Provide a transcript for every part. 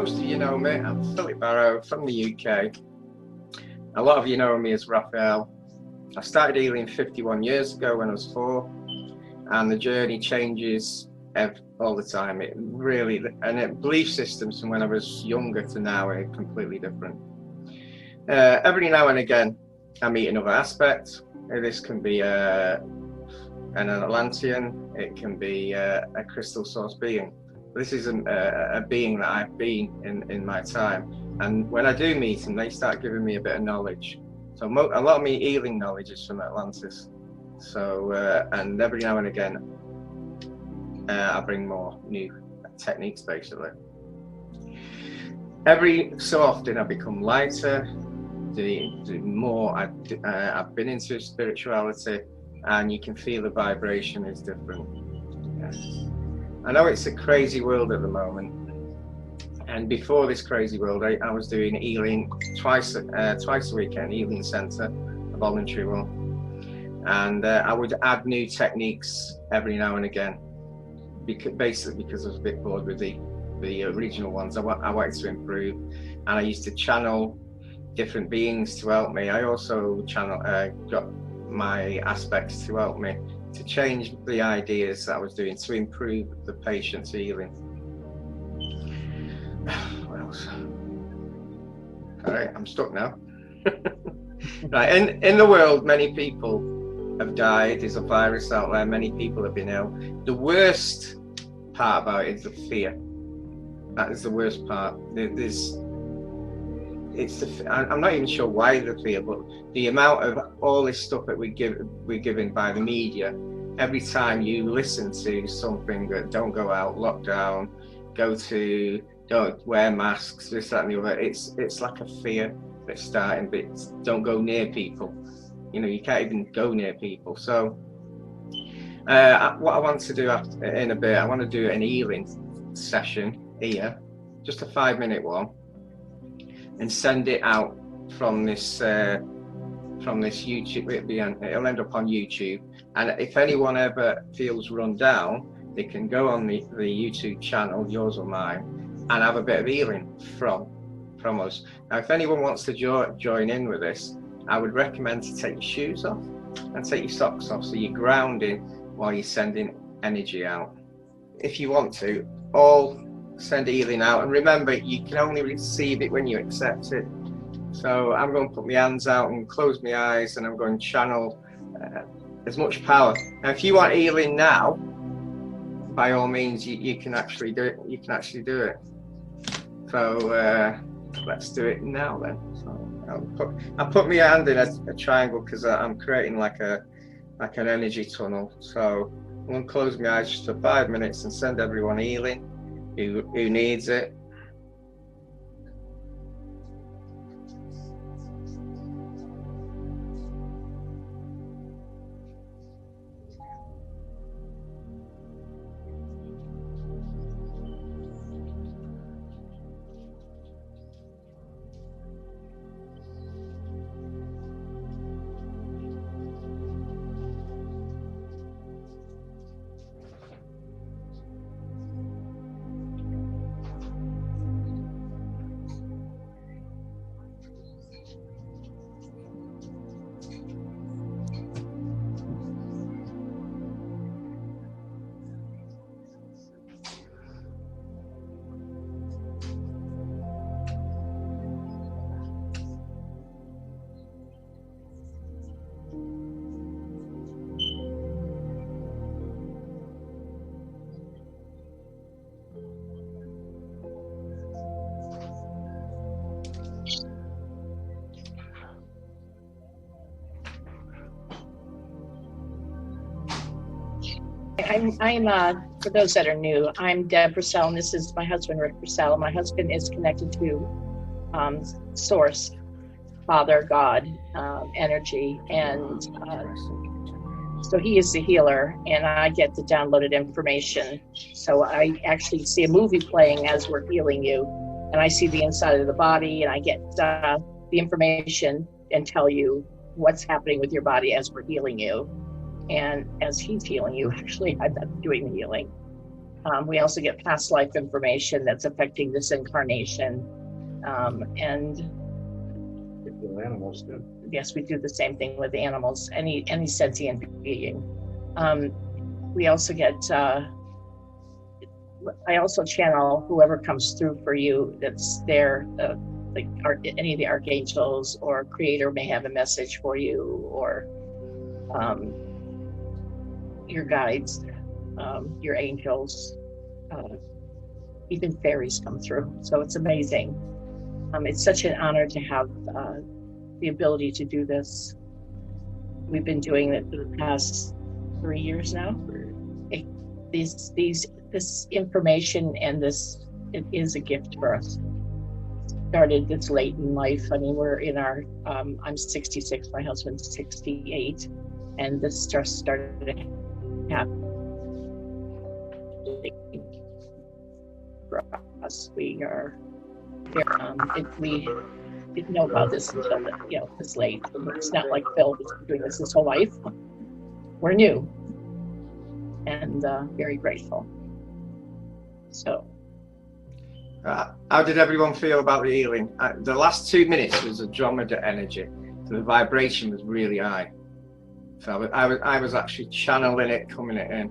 most of you know me. I'm Philip Barrow from the UK. A lot of you know me as Raphael. I started healing 51 years ago when I was 4, and the journey changes all the time. It really, and belief systems from when I was younger to now are completely different. Every now and again, I meet another aspect. This can be an Atlantean, it can be a crystal source being. This is a being that I've been in my time, and when I do meet them, they start giving me a bit of knowledge. So a lot of me healing knowledge is from Atlantis. So and every now and again, I bring more new techniques. Basically, every so often I become lighter. The more I've been into spirituality, and you can feel the vibration is different. Yes. I know it's a crazy world at the moment, and before this crazy world, I was doing healing twice a week at an healing centre, a voluntary one, and I would add new techniques every now and again, basically because I was a bit bored with the original ones. I wanted to improve, and I used to channel different beings to help me. I also got my aspects to help me to change the ideas that I was doing to improve the patient's healing. What else? All right, I'm stuck now. Right, in the world, many people have died. There's a virus out there. Many people have been ill. The worst part about it is the fear. That is the worst part. I'm not even sure why the fear, but the amount of all this stuff that we're given by the media. Every time you listen to something that don't go out, lockdown, don't wear masks, this, that, and the other, it's like a fear that's starting. But don't go near people. You know, you can't even go near people. So, what I want to do in a bit, I want to do an healing session here, just a 5-minute one, and send it out from this YouTube. It'll end up on YouTube, and if anyone ever feels run down, they can go on the YouTube channel, yours or mine, and have a bit of healing from us. Now, if anyone wants to join in with this, I would recommend to take your shoes off and take your socks off, so you're grounding while you're sending energy out. If you want to, all send healing out, and remember, you can only receive it when you accept it. So I'm going to put my hands out and close my eyes, and I'm going to channel as much power. Now, if you want healing now, by all means, you can actually do it. You can actually do it. So let's do it now then. So I'll put my hand in a triangle because I'm creating like an energy tunnel. So I'm going to close my eyes just for 5 minutes and send everyone healing who needs it. I'm for those that are new, I'm Deb Purcell, and this is my husband, Rick Purcell. My husband is connected to Source, Father, God, energy, and so he is the healer, and I get the downloaded information. So I actually see a movie playing as we're healing you, and I see the inside of the body, and I get the information and tell you what's happening with your body as we're healing you. And as he's healing you, actually, I'm not doing the healing. We also get past life information that's affecting this incarnation. And Animals do. yes, we do the same thing with animals, any sentient being. We also get, I also channel whoever comes through for you that's there, like any of the archangels or creator may have a message for you, or your guides, your angels, even fairies come through. So it's amazing. It's such an honor to have the ability to do this. We've been doing it for the past 3 years now. This information and this, it is a gift for us. Started this late in life. I mean, we're in our, I'm 66, my husband's 68, and this just started happening for us. We didn't know about this until this late. It's not like Phil was doing this his whole life. We're new, and very grateful. So, how did everyone feel about the healing? The last 2 minutes was Andromeda energy, so the vibration was really high. So I was actually channeling it, coming it in.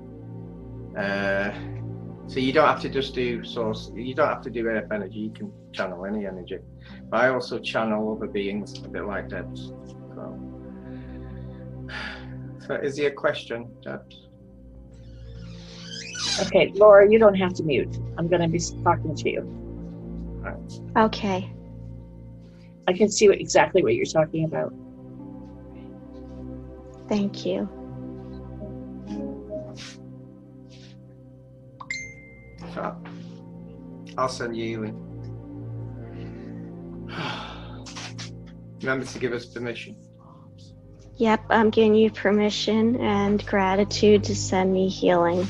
So you don't have to just do source. You don't have to do earth energy. You can channel any energy. But I also channel other beings, a bit like Deb's. So is there a question, Debs? Okay, Laura, you don't have to mute. I'm going to be talking to you. Right. Okay. I can see exactly what you're talking about. Thank you. So I'll send you healing. Remember to give us permission. Yep, I'm giving you permission and gratitude to send me healing.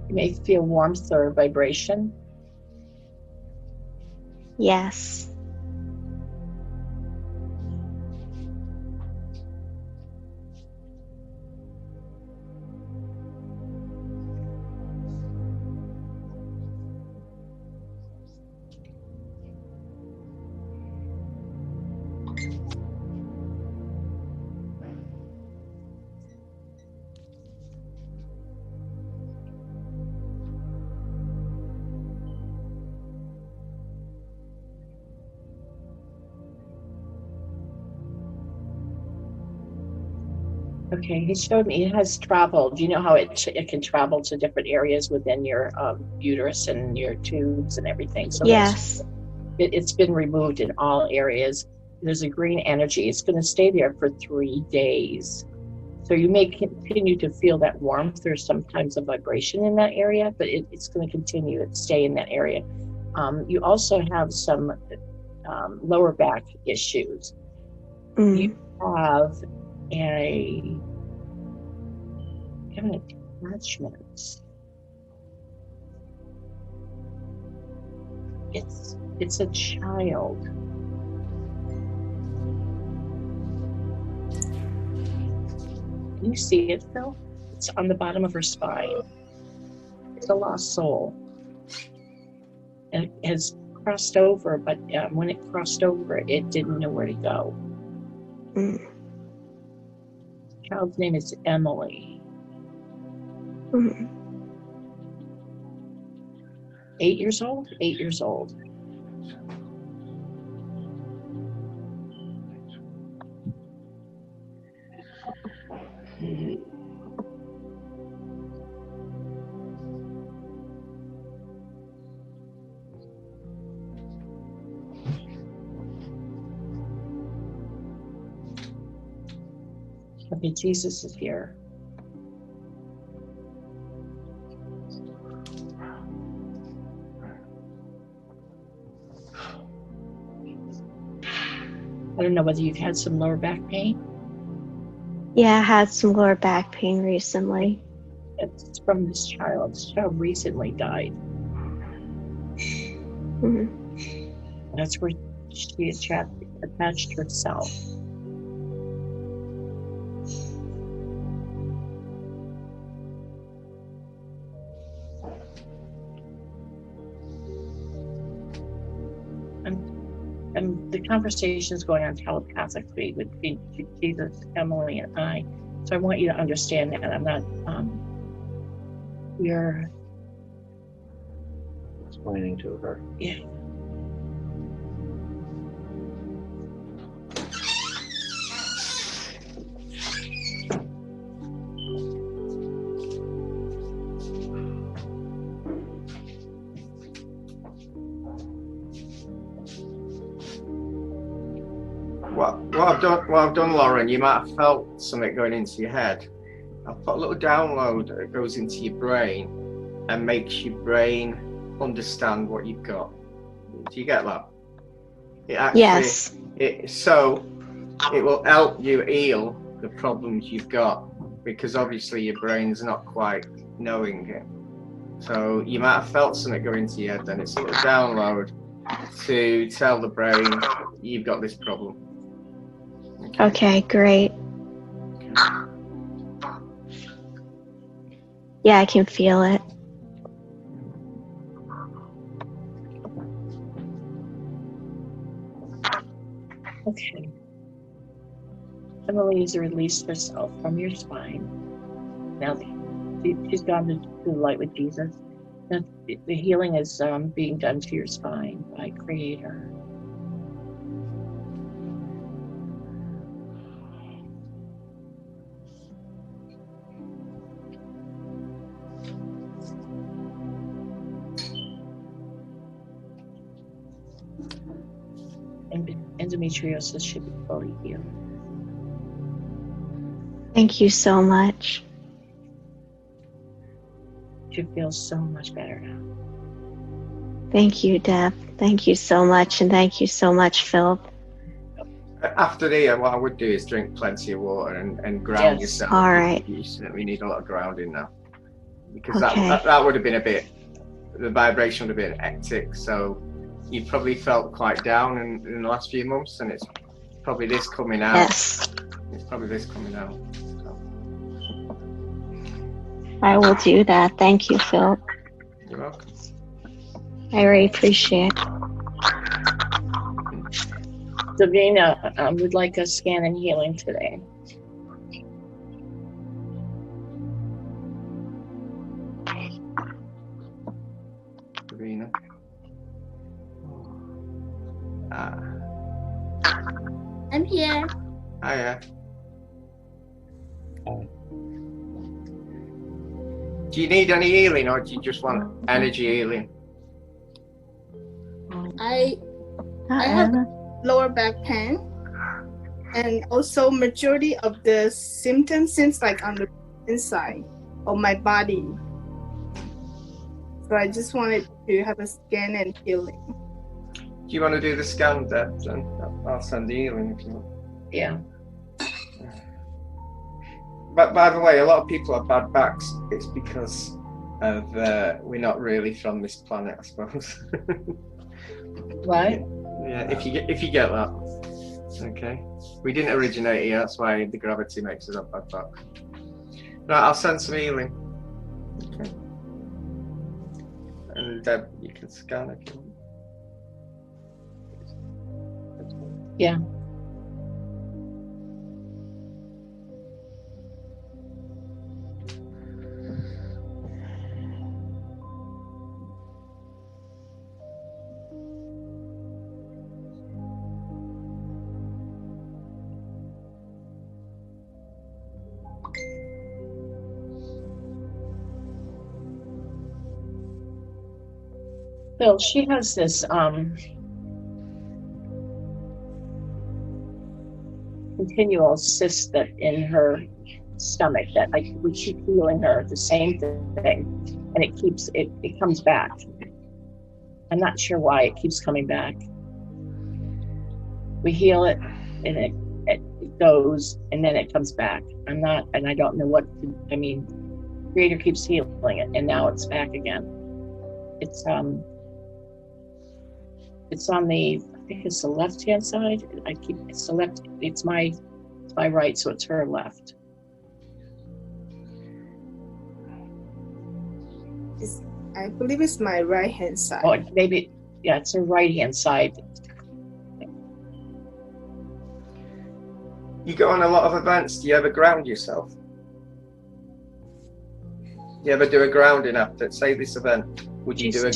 You may feel warmth or vibration. Yes. Okay, he showed me it has traveled. You know how it can travel to different areas within your uterus and your tubes and everything. So Yes. it's been removed in all areas. There's a green energy. It's going to stay there for 3 days. So you may continue to feel that warmth. There's sometimes a vibration in that area, but it's going to continue to stay in that area. You also have some lower back issues. You have an attachment. It's a child. Can you see it, Phil? It's on the bottom of her spine. It's a lost soul. And it has crossed over, but when it crossed over, it didn't know where to go. The child's name is Emily. 8 years old? 8 years old. Okay, Jesus is here. I don't know whether you've had some lower back pain. Yeah, I had some lower back pain recently. It's from this child. This child recently died. That's where she attached herself. And the conversation is going on telepathically between Jesus, Emily, and I. So I want you to understand that I'm not. You're Explaining to her. yeah. What I've done, Lauren, you might have felt something going into your head. I've put a little download that goes into your brain and makes your brain understand what you've got. Do you get that? It actually, Yes. So it will help you heal the problems you've got, because obviously your brain's not quite knowing it. So you might have felt something go into your head, then it's a little download to tell the brain you've got this problem. Okay, great. Yeah, I can feel it. Okay. Emily's released herself from your spine. Now she's gone to the light with Jesus. Now, the healing is being done to your spine by Creator. And endometriosis should be fully healed. Thank you so much. You feel so much better now. Thank you, Deb. Thank you so much, and thank you so much, Phil. After the, what I would do is drink plenty of water and ground Yes. yourself. All right. You certainly need a lot of grounding now, because Okay. that would have been a bit, the vibration would have been hectic. So you probably felt quite down in the last few months, and it's probably this coming out. Yes, It's probably this coming out. So, I will do that. Thank you, Phil. you're welcome. I really appreciate it. Davina would like a scan and healing today. Davina. I'm here. Hiya. Do you need any healing, or do you just want energy healing? I have lower back pain, and also majority of the symptoms seems like on the inside of my body. So I just wanted to have a scan and healing. Do you want to do the scan, Deb? Then I'll send the healing if you want. Yeah. But by the way, a lot of people have bad backs. It's because of we're not really from this planet, I suppose. Right? Yeah, if you get that. Okay. We didn't originate here, that's why the gravity makes us have bad backs. Right, I'll send some healing. Okay. And Deb, you can scan if you want. Yeah. So she has this continual cyst that in her stomach that like we keep healing her the same thing, and it comes back. I'm not sure why it keeps coming back. We heal it and it goes and then it comes back. I don't know what to, I mean, Creator keeps healing it and now it's back again. It's It's on the, I think it's the left-hand side. It's the left, it's my right, so it's her left. I believe it's my right hand side. Oh, maybe, yeah, it's her right-hand side. You go on a lot of events. Do you ever ground yourself? Do you ever do a grounding after, say, this event? Would you do it?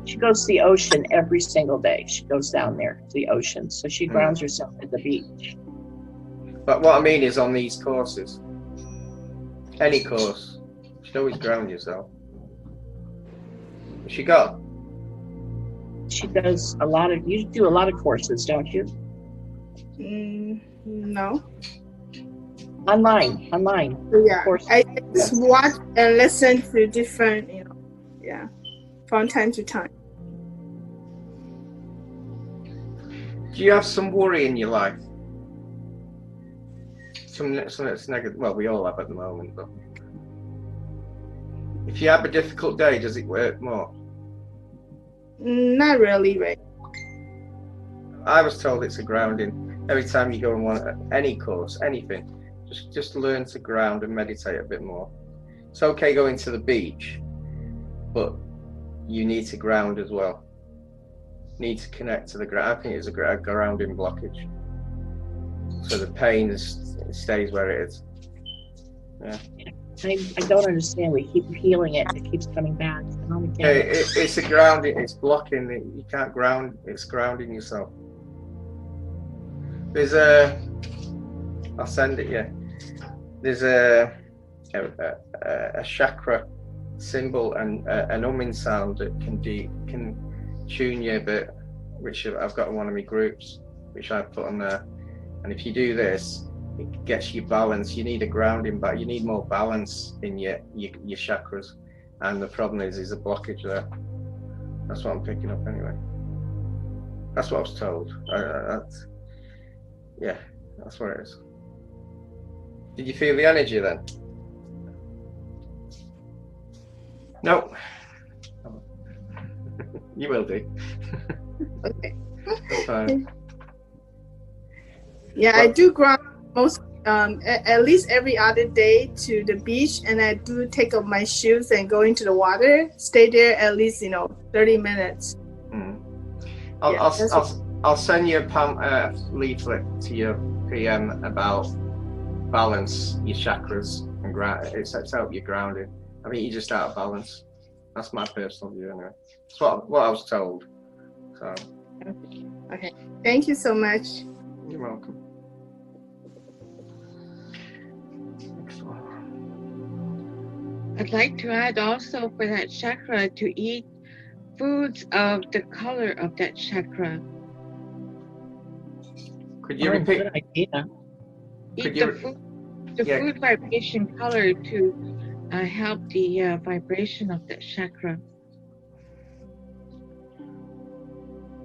She goes to the ocean every single day. She goes down there to the ocean. So she grounds herself at the beach. But what I mean is on these courses, any course, you should always ground yourself. She got? She does a lot of, you do a lot of courses, don't you? No. Online. Yeah, I just watch and listen to different, from time to time. Do you have some worry in your life? Some that's negative. Well, we all have at the moment, but if you have a difficult day, does it work more? Not really, right? I was told it's a grounding. Every time you go and want any course, anything, just learn to ground and meditate a bit more. It's okay going to the beach, but you need to ground as well. Need to connect to the ground. I think it's a grounding blockage. So the pain stays where it is. Yeah. I don't understand. We keep healing it. It keeps coming back. It's a grounding. It's blocking. You can't ground. It's grounding yourself. There's I'll send it. Yeah. There's a chakra symbol and an humming sound that can tune you a bit, which I've got in one of my groups, which I put on there. And if you do this, it gets you balance. You need a grounding, but you need more balance in your chakras. And the problem is a blockage there. That's what I'm picking up anyway. That's what I was told. That's what it is. Did you feel the energy then? No. You will do. Okay. That's fine. Yeah, I do ground most at least every other day to the beach, and I do take off my shoes and go into the water. Stay there at least 30 minutes. I'll send you a leaflet to your PM about balance your chakras and it's help you grounding. I mean, you're just out of balance. That's my personal view anyway. It's what I was told. So. Okay. Thank you so much. You're welcome. Next one. I'd like to add also for that chakra to eat foods of the color of that chakra. Could you repeat? Good idea. Eat the food vibration color to help the vibration of that chakra.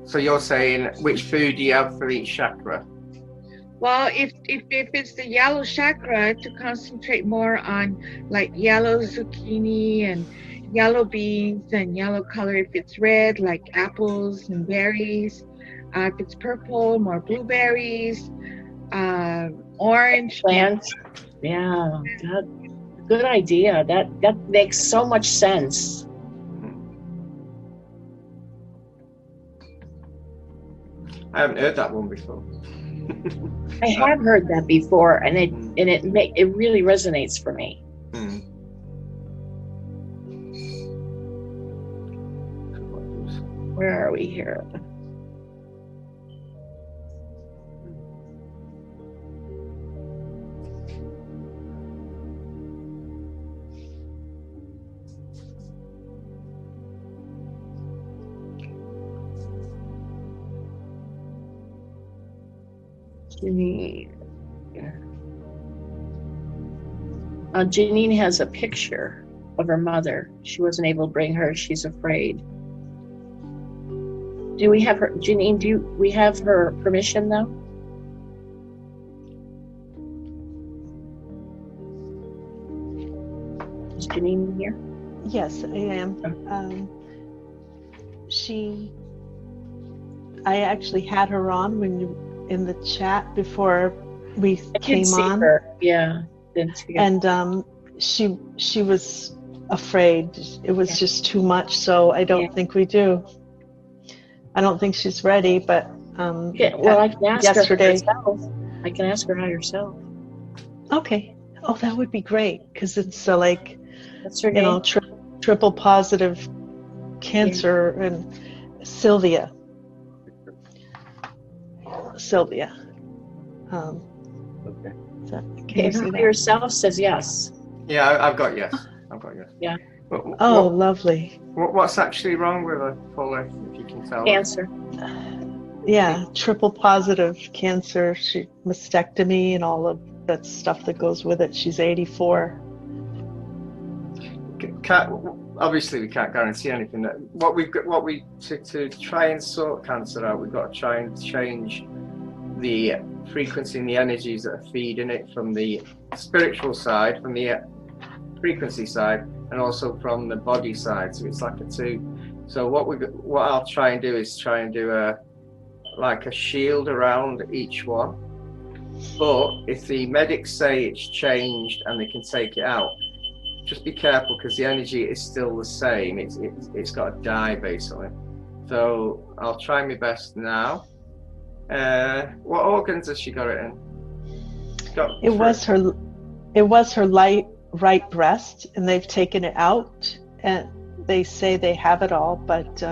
So you're saying which food do you have for each chakra? Well, if it's the yellow chakra, to concentrate more on like yellow zucchini and yellow beans and yellow color. If it's red, like apples and berries. If it's purple, more blueberries, orange. Plants. Yeah, good idea. That makes so much sense. I haven't heard that one before. I have heard that before, and it really resonates for me. Where are we here? Janine has a picture of her mother. She wasn't able to bring her. She's afraid. Do we have her, Janine? Do we have her permission though? Is Janine here? Yes, I am. She I actually had her on when you in the chat before we I came did see on, her. Yeah, didn't see her. and she was afraid. It was Yeah. just too much, so I don't think we do. I don't think she's ready, but Well, I can ask yesterday. her herself. I can ask her herself. Okay. Oh, that would be great, because it's like, What's her you name? know, triple positive cancer, and Sylvia. Okay. Can you see Her that? herself says yes. Yeah, I've got yes. I've got yes. Yeah. Oh, lovely. What's actually wrong with her, Paula, if you can tell us? Cancer. Yeah, triple positive cancer. She mastectomy and all of that stuff that goes with it. She's 84. Obviously, we can't guarantee anything. To try and sort cancer out, we've got to try and change the frequency and the energies that are feeding it from the spiritual side, from the frequency side, and also from the body side. So it's like a two. So what I'll try and do is try and do a shield around each one. But if the medics say it's changed and they can take it out, just be careful, because the energy is still the same. It's got to die basically. So I'll try my best now. What organs has she got it in? It was her right breast, and they've taken it out, and they say they have it all, but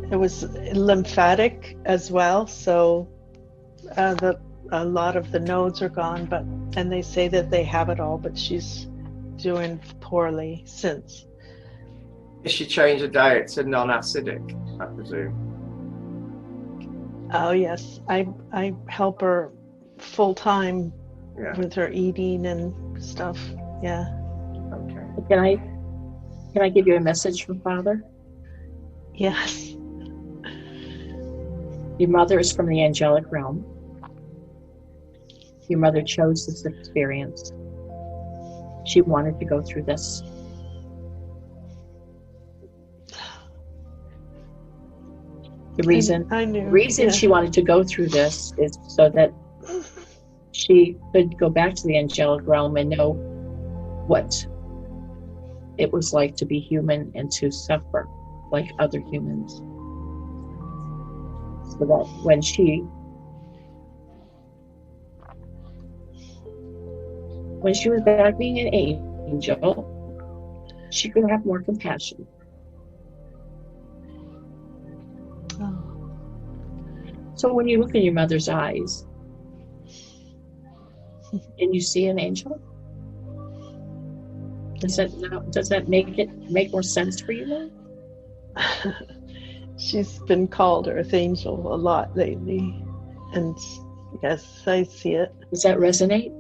it was lymphatic as well. So a lot of the nodes are gone, and they say that they have it all, but she's doing poorly since. Did she change her diet to non-acidic, I presume? Oh yes, I help her full time with her eating and stuff. Yeah. Okay. Can I give you a message from Father? Yes. Your mother is from the angelic realm. Your mother chose this experience. She wanted to go through this. The reason she wanted to go through this is so that she could go back to the angelic realm and know what it was like to be human and to suffer like other humans. So that when she was back being an angel, she could have more compassion. Oh. So when you look in your mother's eyes and you see an angel, does that make more sense for you now? She's been called Earth Angel a lot lately, and yes, I see it. Does that resonate?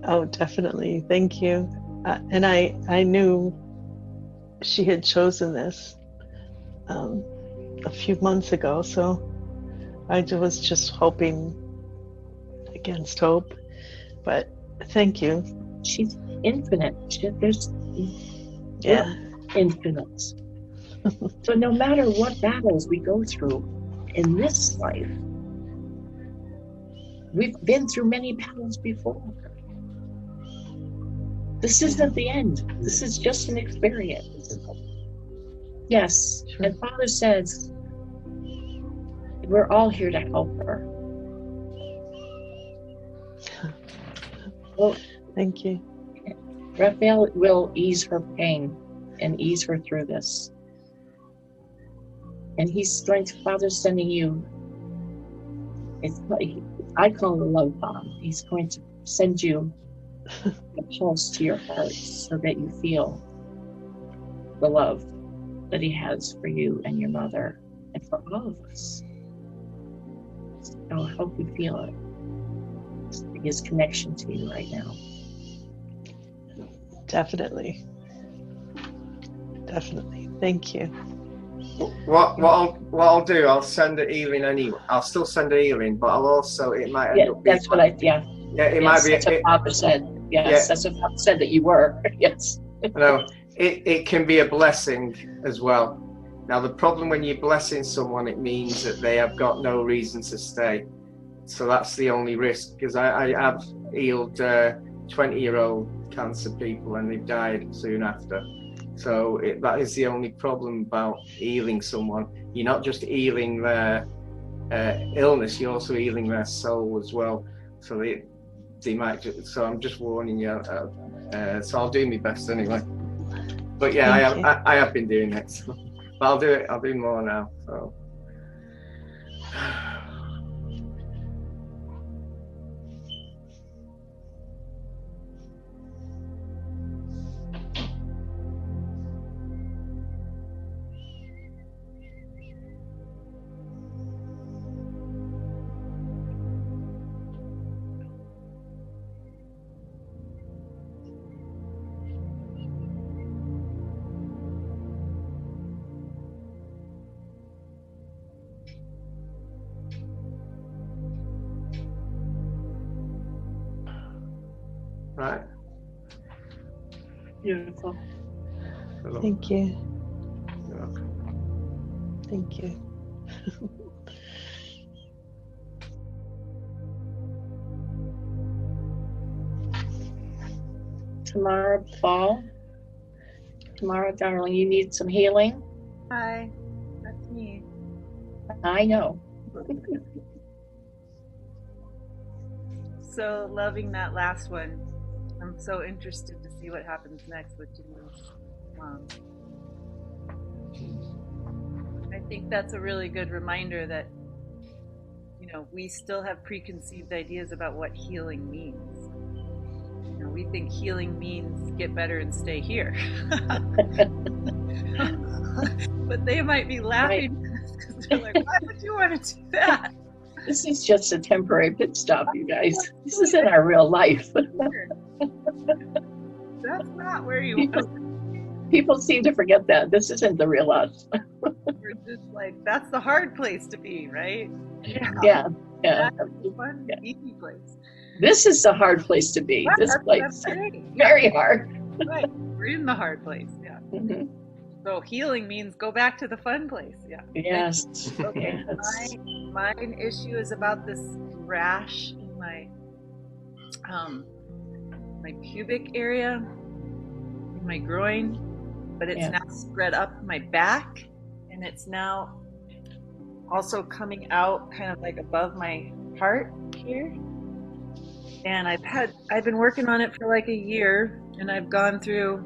Oh, definitely. Thank you. And I knew she had chosen this a few months ago, so I was just hoping against hope. But thank you. She's infinite. There's infinite. So no matter what battles we go through in this life, we've been through many battles before. This isn't the end. This is just an experience. Yes, sure. And Father says we're all here to help her. Well, thank you. Raphael will ease her pain and ease her through this. And he's going to, Father's sending you, I call it a love bomb. He's going to send you a pulse to your heart so that you feel the love that he has for you and your mother and for all of us. I'll help you feel it. His connection to you right now. Definitely. Thank you. What I'll do, I'll send a healing anyway. I'll still send a healing, but I'll also, it might end up being, that's what it might be. That's what Papa said. Yes, that's what Papa said that you were. Yes. No, it can be a blessing as well, Now, the problem when you're blessing someone, it means that they have got no reason to stay. So that's the only risk, because I have healed 20-year-old cancer people and they've died soon after. So that is the only problem about healing someone. You're not just healing their illness, you're also healing their soul as well. So they might so I'm just warning you. So I'll do my best anyway. But yeah, I have been doing it. So. But I'll do more now. So. Right. Beautiful. Hello. Thank you. You're welcome. Thank you. Tamara Ball. Tamara, darling, you need some healing? Hi, that's me. I know. So loving that last one. I'm so interested to see what happens next with Janine's mom. I think that's a really good reminder that, you know, we still have preconceived ideas about what healing means. You know, we think healing means get better and stay here. But they might be laughing because they're like, why would you want to do that? This is just a temporary pit stop, you guys. This isn't our real life. That's not where you want. People seem to forget that. This isn't the real us. We're just like, that's the hard place to be, right? Yeah. That's the fun, easy place. This is the hard place to be. This place. That's great. Very hard. Right. We're in the hard place. Yeah. Mm-hmm. So healing means go back to the fun place. Yeah. Yes. Okay. Yes. My issue is about this rash in my my pubic area, in my groin, but it's now spread up my back, and it's now also coming out kind of like above my heart here. And I've been working on it for like a year, and I've gone through.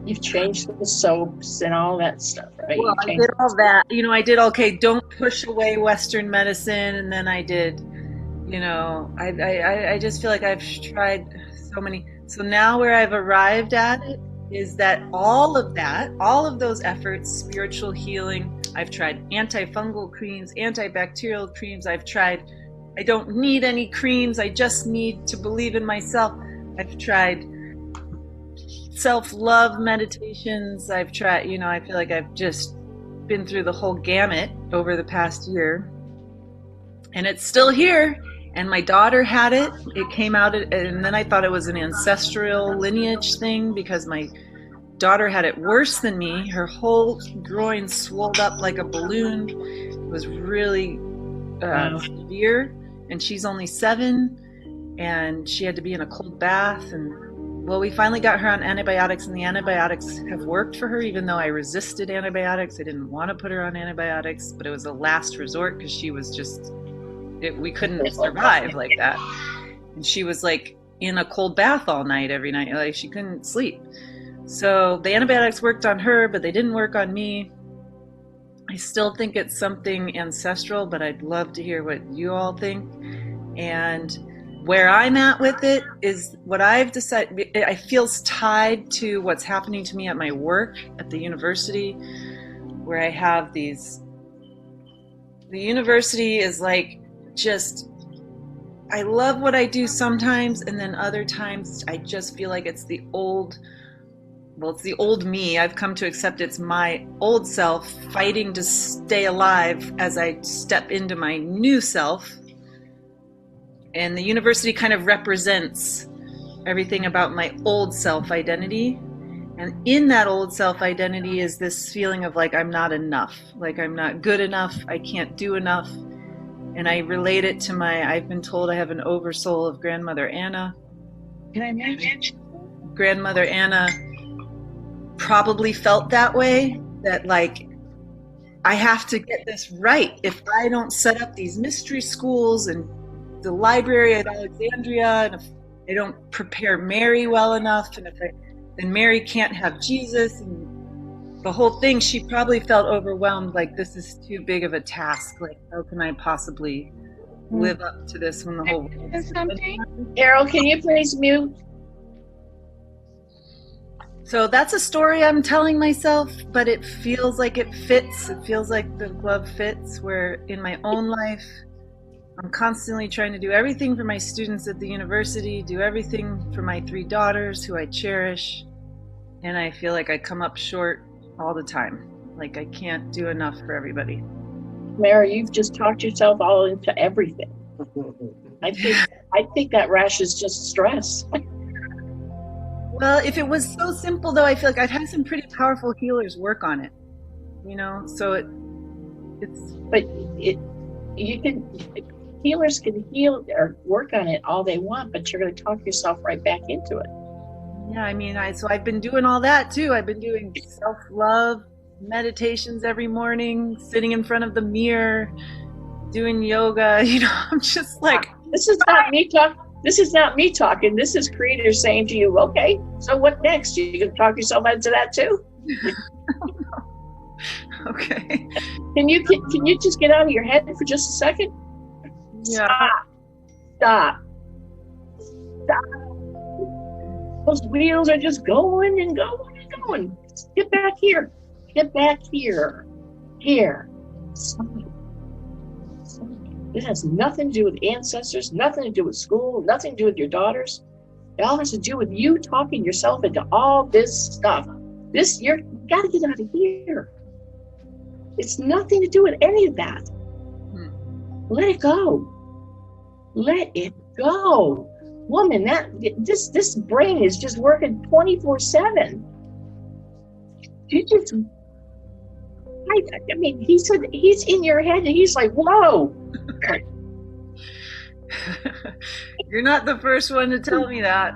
You've changed the soaps and all that stuff, right? Well, I did all that. You know, I did, okay, don't push away Western medicine. And then I did, you know, I just feel like I've tried so many. So now where I've arrived at it is that all of those efforts, spiritual healing, I've tried antifungal creams, antibacterial creams. I've tried, I don't need any creams. I just need to believe in myself. I've tried self-love meditations. I've tried, you know, I feel like I've just been through the whole gamut over the past year, and it's still here. And my daughter had it. It came out, and then I thought it was an ancestral lineage thing because my daughter had it worse than me. Her whole groin swelled up like a balloon. It was really severe, and she's only 7, and she had to be in a cold bath. And well, we finally got her on antibiotics, and the antibiotics have worked for her, even though I resisted antibiotics. I didn't want to put her on antibiotics, but it was a last resort because she was just, we couldn't survive like that. And she was like in a cold bath all night, every night. Like she couldn't sleep. So the antibiotics worked on her, but they didn't work on me. I still think it's something ancestral, but I'd love to hear what you all think. And where I'm at with it is what I've decided, it feels tied to what's happening to me at my work at the university, where I have these, the university is like, just, I love what I do sometimes, and then other times I just feel like it's the old, well, it's the old me. I've come to accept it's my old self fighting to stay alive as I step into my new self. And the university kind of represents everything about my old self identity. And in that old self-identity is this feeling of like, I'm not enough, like I'm not good enough, I can't do enough. And I relate it to I've been told I have an oversoul of Grandmother Anna. Can I imagine? Grandmother Anna probably felt that way, that like, I have to get this right. If I don't set up these mystery schools and the library at Alexandria, and if I don't prepare Mary well enough, and then Mary can't have Jesus, and the whole thing, she probably felt overwhelmed, like this is too big of a task. Like, how can I possibly live up to this when the whole world is something? Errol, can you please mute? So that's a story I'm telling myself, but it feels like it fits. It feels like the glove fits, where in my own life, I'm constantly trying to do everything for my students at the university, do everything for my 3 daughters who I cherish, and I feel like I come up short all the time. Like I can't do enough for everybody. Mary, you've just talked yourself all into everything. I think that rash is just stress. Well, if it was so simple, though, I feel like I've had some pretty powerful healers work on it, you know. So healers can heal or work on it all they want, but you're going to talk yourself right back into it. Yeah, I mean, so I've been doing all that too. I've been doing self-love meditations every morning, sitting in front of the mirror, doing yoga. You know, I'm just like, this is not me talking. This is not me talking. This is Creator saying to you, okay, so what next? You can talk yourself into that too? Okay. Can you just get out of your head for just a second? Yeah. Stop. Those wheels are just going and going and going. Get back here. Get back here. Here. Stop. It has nothing to do with ancestors, nothing to do with school, nothing to do with your daughters. It all has to do with you talking yourself into all this stuff. You gotta get out of here. It's nothing to do with any of that. Let it go. Let it go. Woman, this brain is just working 24/7. I mean, he said he's in your head and he's like, whoa. You're not the first one to tell me that.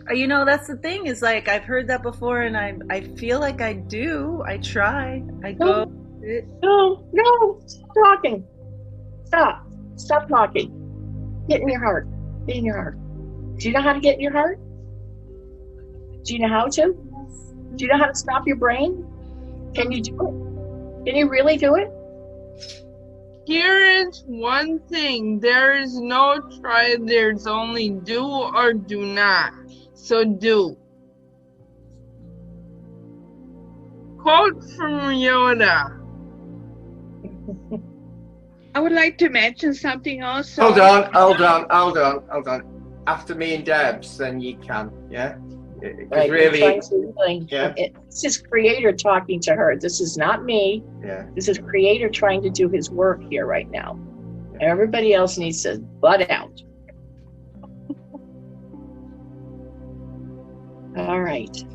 You know, that's the thing, is like, I've heard that before, and I feel like I do. I try. I go. No, stop talking. Stop talking. Get in your heart. Get in your heart. Do you know how to get in your heart? Do you know how to? Do you know how to stop your brain? Can you do it? Can you really do it? Here is one thing. There is no try, there's only do or do not. So do. Quote from Yoda. I would like to mention something also. Hold on. After me and Debs, then you can, yeah? Right, really, yeah. This is Creator talking to her. This is not me. Yeah. This is Creator trying to do his work here right now. Everybody else needs to butt out. All right.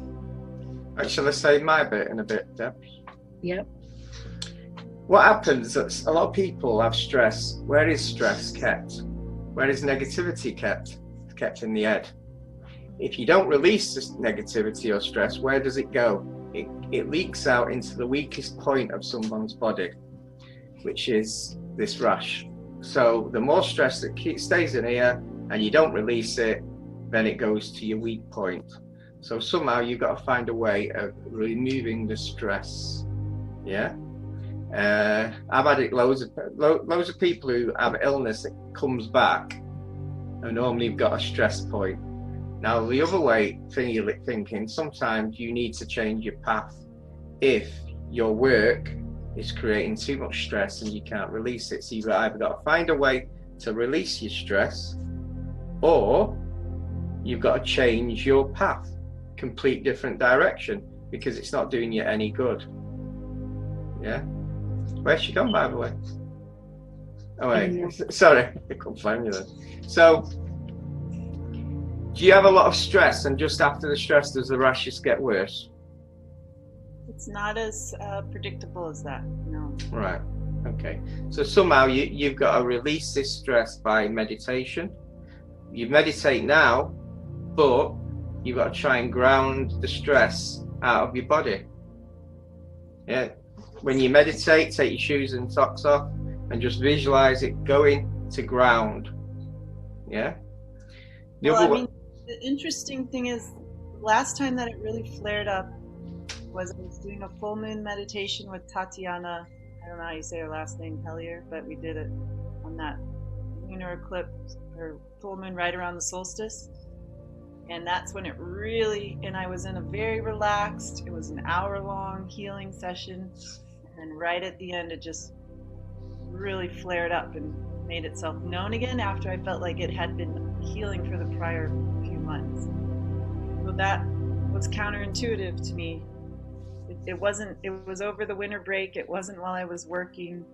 Shall I say my bit in a bit, Deb? Yep. What happens is a lot of people have stress. Where is stress kept? Where is negativity kept? It's kept in the head. If you don't release this negativity or stress, where does it go? It leaks out into the weakest point of someone's body, which is this rush. So the more stress that stays in here and you don't release it, then it goes to your weak point. So somehow you've got to find a way of removing the stress. Yeah. I've had it loads of people who have illness that comes back and normally you've got a stress point. Now the other way thinking, sometimes you need to change your path if your work is creating too much stress and you can't release it. So you've either got to find a way to release your stress, or you've got to change your path, complete different direction, because it's not doing you any good. Yeah. Where's she gone, by the way? Oh wait, sorry, I couldn't find you then. So Do you have a lot of stress, and just after the stress, does the rashes get worse? It's not as predictable as that, no. Right. Okay. So somehow you've got to release this stress by meditation. You meditate now, but you've got to try and ground the stress out of your body. Yeah. When you meditate, take your shoes and socks off and just visualize it going to ground. Yeah. The interesting thing is, last time that it really flared up was I was doing a full moon meditation with Tatiana. I don't know how you say her last name, Hellier, but we did it on that lunar eclipse or full moon right around the solstice. And that's when it really, and I was in a very relaxed, it was an hour-long healing session. And right at the end, it just really flared up and made itself known again after I felt like it had been healing for the prior few months. So that was counterintuitive to me. It wasn't, it was over the winter break. It wasn't while I was working.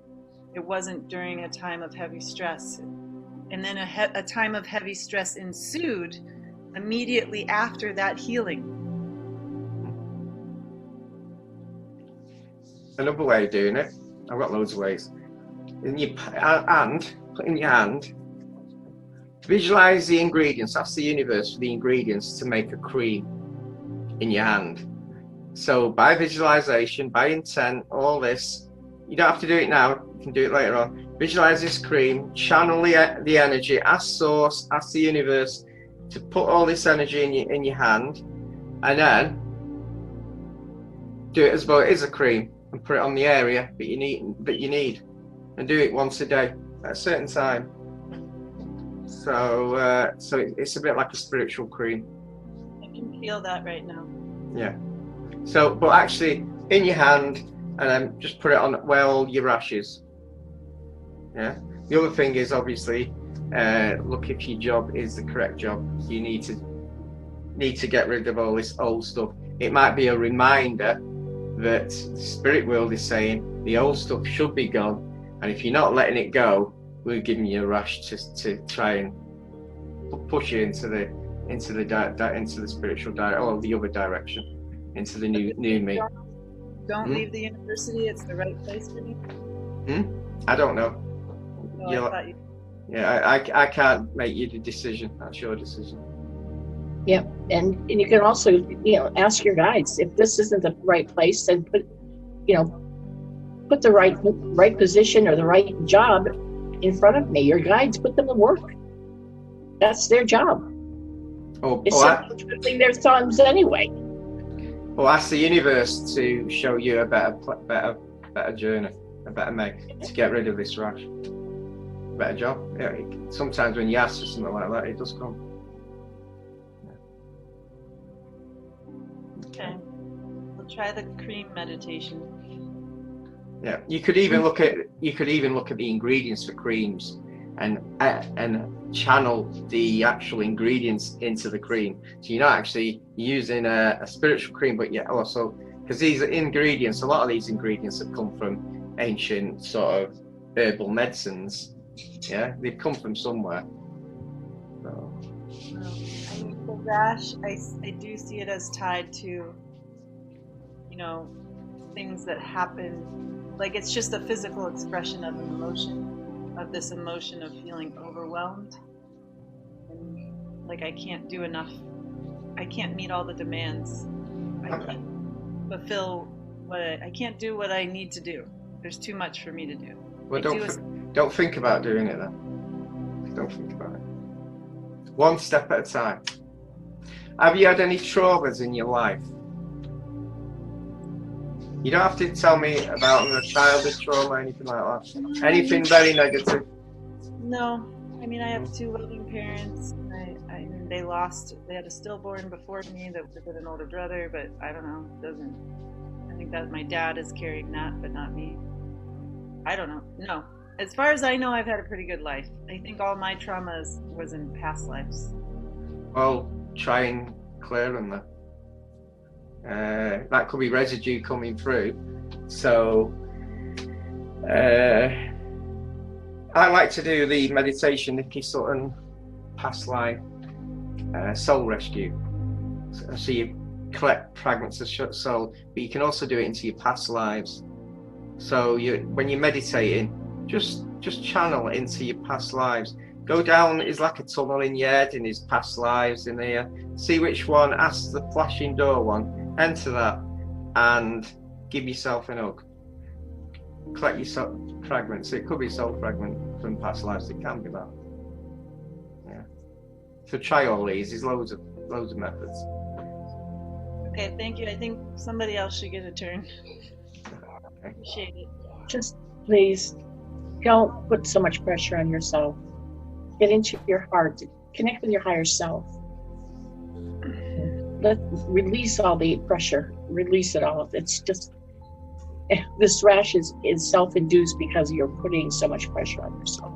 It wasn't during a time of heavy stress. And then a time of heavy stress ensued immediately after that healing. Another way of doing it, I've got loads of ways. In your hand, put in your hand, visualize the ingredients, ask the universe for the ingredients to make a cream in your hand. So by visualization, by intent, all this, you don't have to do it now, you can do it later on. Visualize this cream, channel the energy, ask source, ask the universe to put all this energy in your hand, and then do it as though it is a cream and put it on the area that you need, and do it once a day at a certain time. So it's a bit like a spiritual cream. I can feel that right now. Yeah. So, but actually in your hand, and then just put it on where all your rashes. Yeah. The other thing is obviously, look if your job is the correct job. You need to get rid of all this old stuff. It might be a reminder that the spirit world is saying the old stuff should be gone, and if you're not letting it go, we're giving you a rush to try and push you into the spiritual direction, or the other direction, into the new me. Don't leave the university. It's the right place for me. I don't know. No, I can't make you the decision. That's your decision. Yep, and you can also ask your guides if this isn't the right place, then put the right position or the right job in front of me. Your guides, put them to work. That's their job. It's twiddling their thumbs anyway. Well, ask the universe to show you a better journey, a better make, to get rid of this rush. Better job. Yeah, sometimes when you ask for something like that, it does come. Okay, we'll try the cream meditation. Yeah, you could even look at the ingredients for creams, and channel the actual ingredients into the cream. So you're not actually using a spiritual cream, but yet also, because these ingredients, a lot of these ingredients have come from ancient sort of herbal medicines. Yeah, they've come from somewhere. So. I mean, the rash, I do see it as tied to, things that happen. Like, it's just a physical expression of an emotion, of this emotion of feeling overwhelmed. And, like, I can't do enough. I can't meet all the demands. I can't fulfill I can't do what I need to do. There's too much for me to do. Well, don't think about doing it then. Don't think about it. One step at a time. Have you had any traumas in your life? You don't have to tell me about a childhood trauma or anything like that. Anything very negative. No. I mean, I have two loving parents. They had a stillborn before me that had an older brother, but I don't know. I think that my dad is carrying that, but not me. I don't know. No. As far as I know, I've had a pretty good life. I think all my traumas was in past lives. Well, try and clear them then. That could be residue coming through. So I like to do the meditation Nikki Sutton past life soul rescue. So you collect fragments of soul, but you can also do it into your past lives. So when you're meditating, just channel into your past lives. Go down, it's like a tunnel in your head in his past lives in here. See which one, ask the flashing door one, enter that, and give yourself an hug. Collect your fragments. It could be a soul fragment from past lives. It can be that. Yeah. So try all these. There's loads of methods. Okay, thank you. I think somebody else should get a turn. Okay. Appreciate it. Just please don't put so much pressure on yourself. Get into your heart. Connect with your higher self. Release all the pressure. Release it all. It's just, this rash is self-induced because you're putting so much pressure on yourself.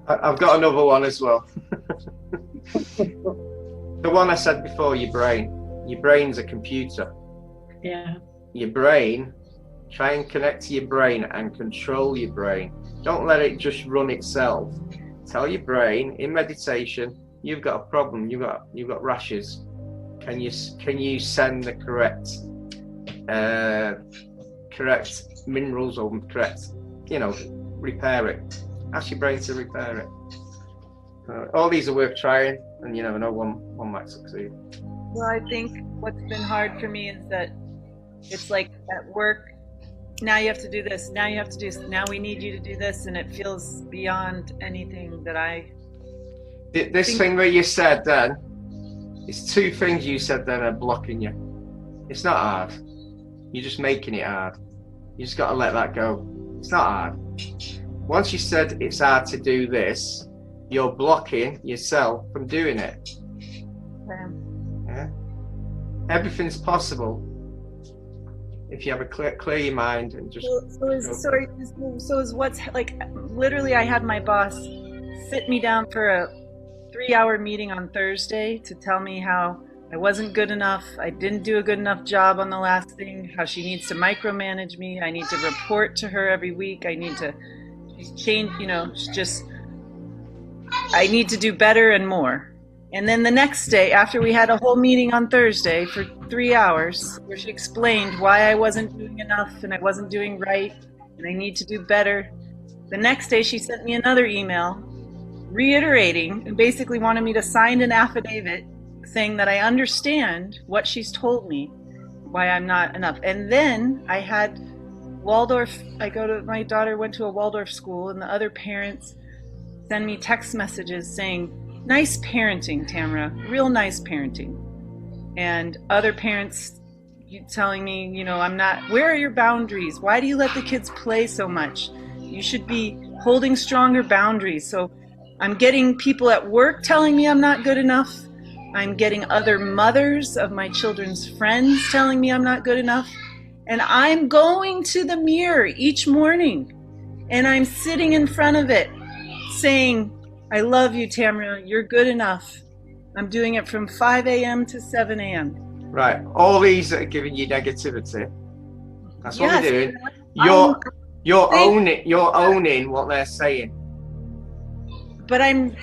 I've got another one as well. The one I said before, your brain. Your brain's a computer. Yeah. Your brain, try and connect to your brain and control your brain. Don't let it just run itself. Tell your brain in meditation, you've got a problem, you've got rashes. Can you send the correct minerals or correct, repair it. Ask your brain to repair it. All these are worth trying, and you never know, one might succeed. Well, I think what's been hard for me is that it's like at work, now you have to do this, now you have to do this, now we need you to do this, and it feels beyond anything that I... This thing that you said then, it's two things you said then are blocking you. It's not hard. You're just making it hard. You just got to let that go. It's not hard. Once you said it's hard to do this, you're blocking yourself from doing it. Yeah? Everything's possible if you have a clear your mind and just... So is what's, like, literally I had my boss sit me down for a 3-hour meeting on Thursday to tell me how I wasn't good enough, I didn't do a good enough job on the last thing, how she needs to micromanage me, I need to report to her every week, I need to change, I need to do better and more. And then the next day, after we had a whole meeting on Thursday for 3 hours, where she explained why I wasn't doing enough and I wasn't doing right and I need to do better, the next day she sent me another email reiterating and basically wanted me to sign an affidavit saying that I understand what she's told me, why I'm not enough. And then I had Waldorf, my daughter went to a Waldorf school, and the other parents send me text messages saying, nice parenting, Tamara, real nice parenting. And other parents telling me, I'm not, where are your boundaries? Why do you let the kids play so much? You should be holding stronger boundaries. So I'm getting people at work telling me I'm not good enough. I'm getting other mothers of my children's friends telling me I'm not good enough. And I'm going to the mirror each morning and I'm sitting in front of it saying, I love you, Tamara, you're good enough. I'm doing it from 5 a.m. to 7 a.m. Right, all these that are giving you negativity, that's what you're doing. You're owning what they're saying. But I'm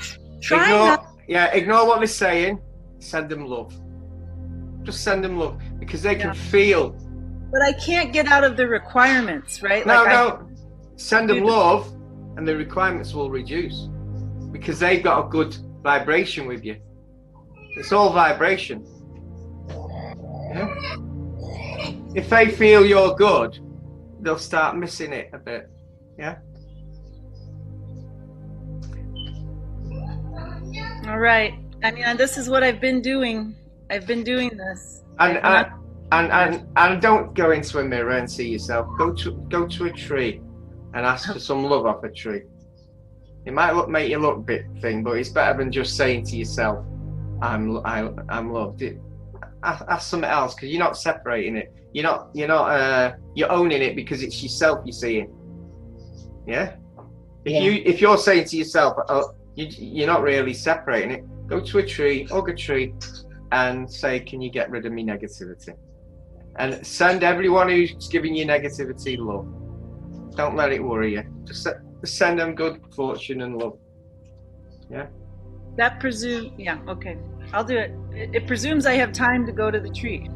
trying ignore what they're saying. Send them love. Just send them love, because they can feel. But I can't get out of the requirements, right? No. Send them love, and the requirements will reduce, because they've got a good vibration with you. It's all vibration. Yeah? If they feel you're good, they'll start missing it a bit. Yeah. All right. I mean, this is what I've been doing. I've been doing this. And don't go into a mirror and see yourself. Go to a tree and ask for some love off a tree. It might make you look a bit thing, but it's better than just saying to yourself, I'm loved. Ask something else, because you're not separating it. You're owning it, because it's yourself you're seeing. Yeah. If you're saying to yourself, you're not really separating it. Go to a tree, hug a tree, and say, can you get rid of me negativity? And send everyone who's giving you negativity love. Don't let it worry you. Just send them good fortune and love. Yeah. That presumes, yeah, okay. I'll do it. It presumes I have time to go to the tree.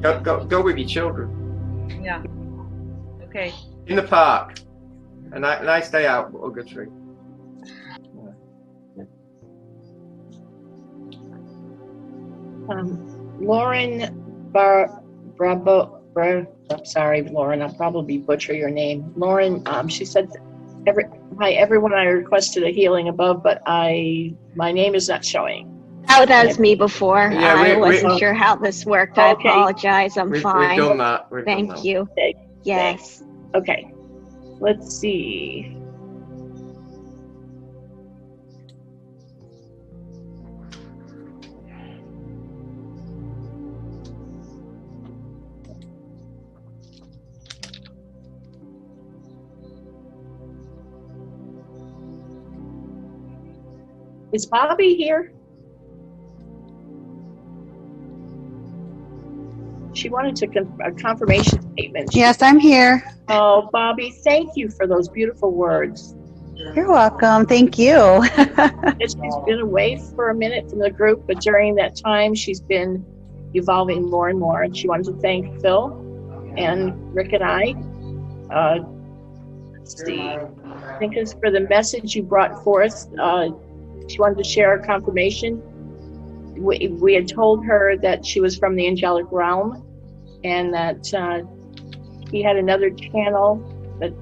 Go with your children. Yeah. Okay. In the park. A nice day out, but hug a tree. Lauren I'm sorry, Lauren, I'll probably butcher your name. Lauren, she said, hi, everyone, I requested a healing above, but my name is not showing. Oh, that was me before. Yeah, I wasn't sure how this worked. I apologize. I'm fine. We've done that. Thank you. Yes. Okay. Let's see. Is Bobby here? She wanted to a confirmation statement. Yes, I'm here. Oh, Bobby, thank you for those beautiful words. You're welcome. Thank you. She's been away for a minute from the group, but during that time, she's been evolving more and more. And she wanted to thank Phil and Rick and I. Let's see. I think it's for the message you brought forth. She wanted to share a confirmation. We had told her that she was from the angelic realm, and that he had another channel. That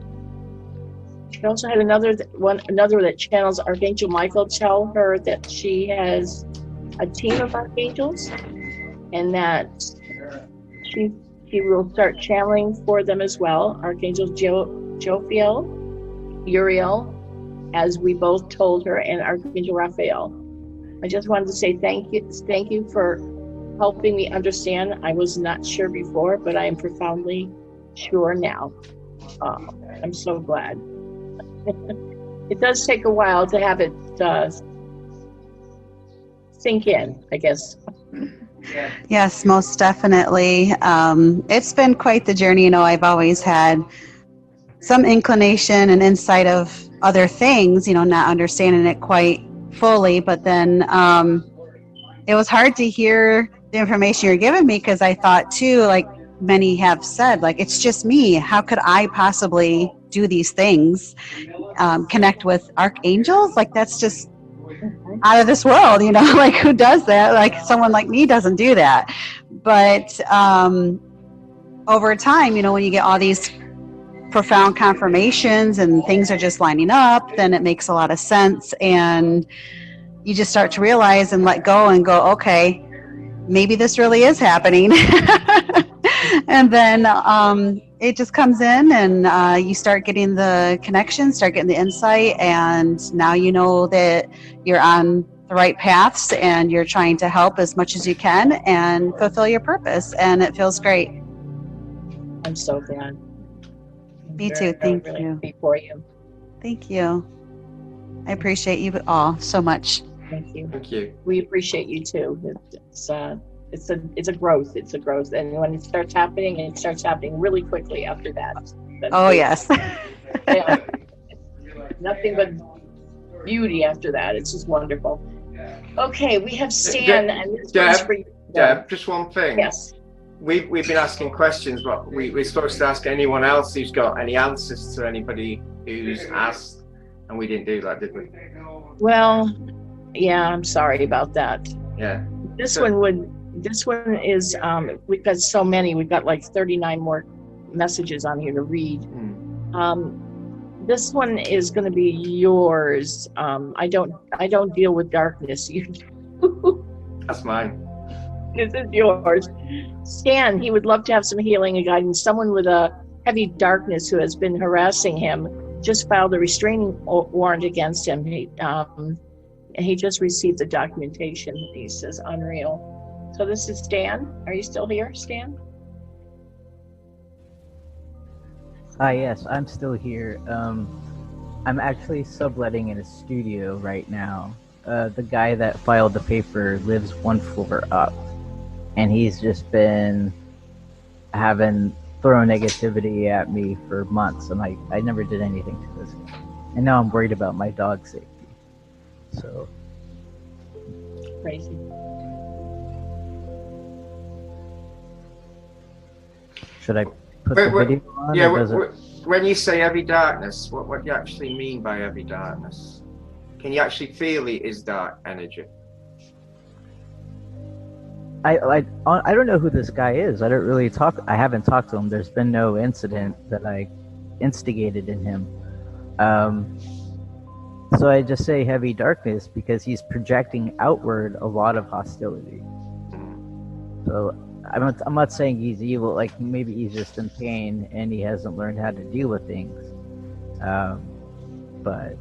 she also had another that channels Archangel Michael tell her that she has a team of archangels, and that she will start channeling for them as well. Archangel Jophiel, Uriel, as we both told her, and Archangel Raphael. I just wanted to say thank you for helping me understand. I was not sure before, but I am profoundly sure now. I'm so glad. It does take a while to have it sink in, I guess. Yes, most definitely. It's been quite the journey. You know, I've always had some inclination and insight of other things, you know, not understanding it quite fully, but then it was hard to hear the information you're giving me, because I thought too, like many have said, like, it's just me. How could I possibly do these things? Connect with archangels? Like, that's just out of this world, you know, like who does that? Like someone like me doesn't do that. But over time, you know, when you get all these profound confirmations and things are just lining up, then it makes a lot of sense, and you just start to realize and let go and go, okay, maybe this really is happening. And then it just comes in, and you start getting the connection, start getting the insight, and now you know that you're on the right paths and you're trying to help as much as you can and fulfill your purpose, and it feels great. I'm so glad. Me too. Thank really you. Happy for you. Thank you. I appreciate you all so much. Thank you. Thank you. We appreciate you too. It's a growth. It's a growth, and when it starts happening really quickly after that. Oh yes. Yeah. Nothing but beauty after that. It's just wonderful. Okay, we have Stan, and this one's for you. Deb, just one thing. Yes. We've been asking questions, but we're supposed to ask anyone else who's got any answers to anybody who's asked, and we didn't do that, did we? Well, yeah, I'm sorry about that. Yeah. This one is we've got so many. We've got like 39 more messages on here to read. This one is going to be yours. I don't deal with darkness. You do. That's mine. This is yours. Stan, he would love to have some healing and guidance. Someone with a heavy darkness who has been harassing him just filed a restraining warrant against him. He just received the documentation. He says, unreal. So this is Stan. Are you still here, Stan? Yes, I'm still here. I'm actually subletting in a studio right now. The guy that filed the paper lives one floor up, and he's just been throwing negativity at me for months. I never did anything to this guy, and now I'm worried about my dog's safety. So Crazy. should I put the video on? Yeah, or does it... when you say heavy darkness, what do you actually mean by heavy darkness? Can you actually feel it is dark energy? I don't know who this guy is. I don't really talk. I haven't talked to him. There's been no incident that I instigated in him. So I just say heavy darkness because he's projecting outward a lot of hostility. So I'm not saying he's evil. Like maybe he's just in pain and he hasn't learned how to deal with things. But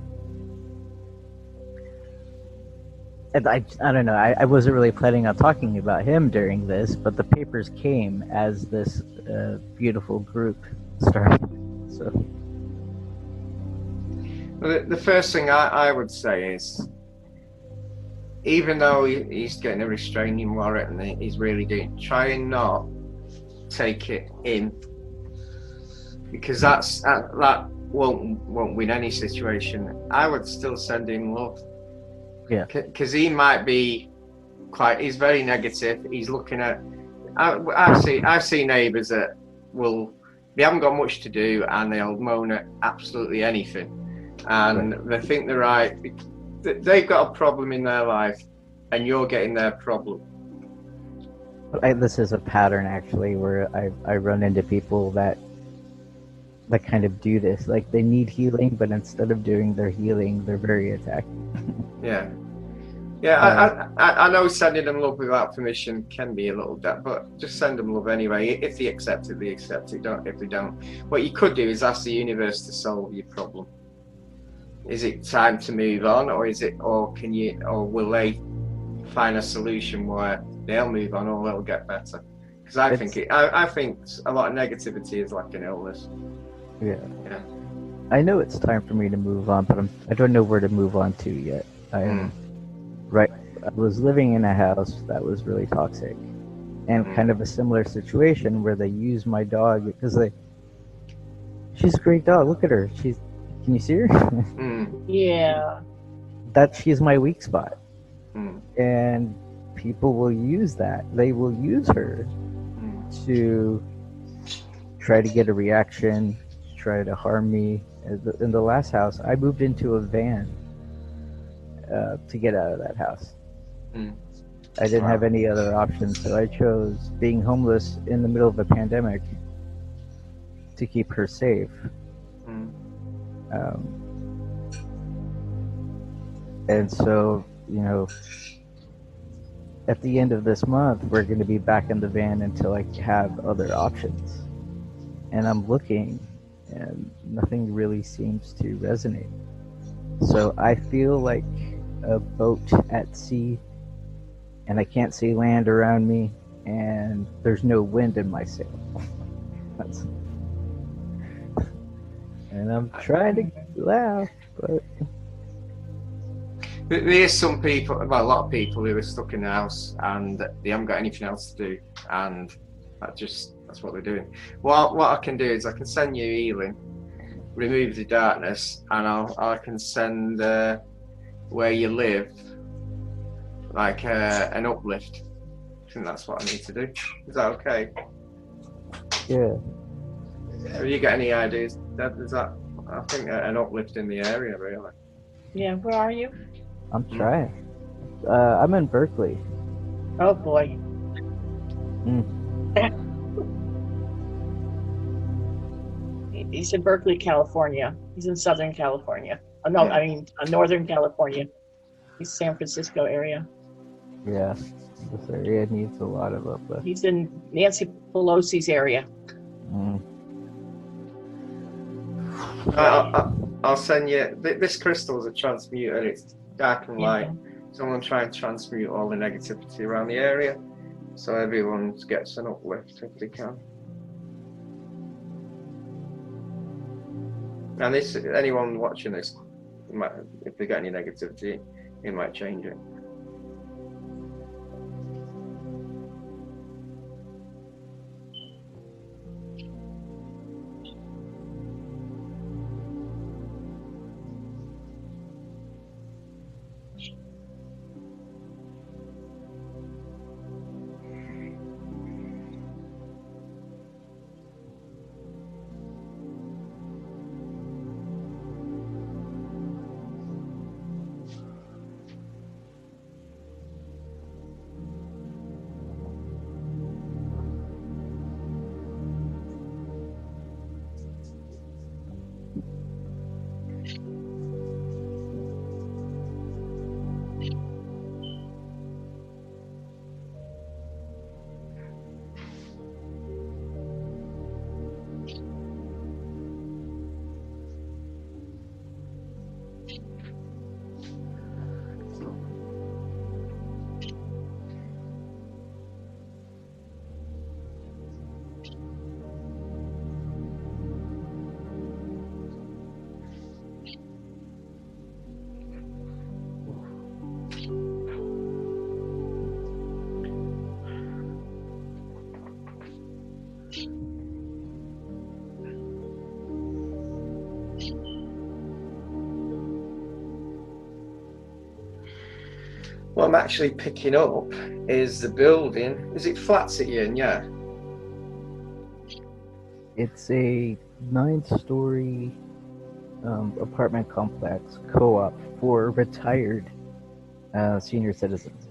I don't know. I wasn't really planning on talking about him during this, but the papers came as this beautiful group started. So the first thing I would say is, even though he's getting a restraining warrant and he's really doing, try and not take it in, because that won't win any situation. I would still send him love. Yeah, because he might be he's very negative. He's looking at, I've seen neighbours that they haven't got much to do and they'll moan at absolutely anything, and they think they're right. They've got a problem in their life and you're getting their problem. This is a pattern actually where I run into people that kind of do this. Like they need healing, but instead of doing their healing, they're very attacking. Yeah. I know sending them love without permission can be a little but just send them love anyway. If they accept it, they accept it. If they don't, what you could do is ask the universe to solve your problem. Is it time to move on, or will they find a solution where they'll move on or they'll get better? Because I think a lot of negativity is like an illness. Yeah. I know it's time for me to move on, but I don't know where to move on to yet. I was living in a house that was really toxic, and kind of a similar situation where they use my dog because she's a great dog. Look at her. Can you see her? Yeah. She's my weak spot. And people will use that. They will use her to try to get a reaction, try to harm me. In the last house, I moved into a van to get out of that house. I didn't have any other options, so I chose being homeless in the middle of a pandemic to keep her safe. And so, at the end of this month, we're going to be back in the van until I have other options. And I'm looking, and nothing really seems to resonate. So I feel like a boat at sea, and I can't see land around me, and there's no wind in my sail. And I'm trying to laugh, but there's some people, a lot of people who are stuck in the house and they haven't got anything else to do, and that's what they're doing. What I can do is I can send you healing, remove the darkness, and I can send where you live like an uplift. I think that's what I need to do. Is that okay? Yeah. Have you got any ideas? Is that, I think, an uplift in the area, really. Yeah, where are you? I'm trying. I'm in Berkeley. Oh boy. He's in Berkeley, California. He's in Southern California. Oh, no, I mean Northern California. He's San Francisco area. Yeah, this area needs a lot of uplift. He's in Nancy Pelosi's area. I'll send you. This crystal is a transmuter. It's dark and light. So I'm going to try and transmute all the negativity around the area, so everyone gets an uplift if they can. And anyone watching this, if they get any negativity, it might change it. What I'm actually picking up is the building. Is it flats at you? Yeah. It's a 9-story apartment complex co-op for retired senior citizens.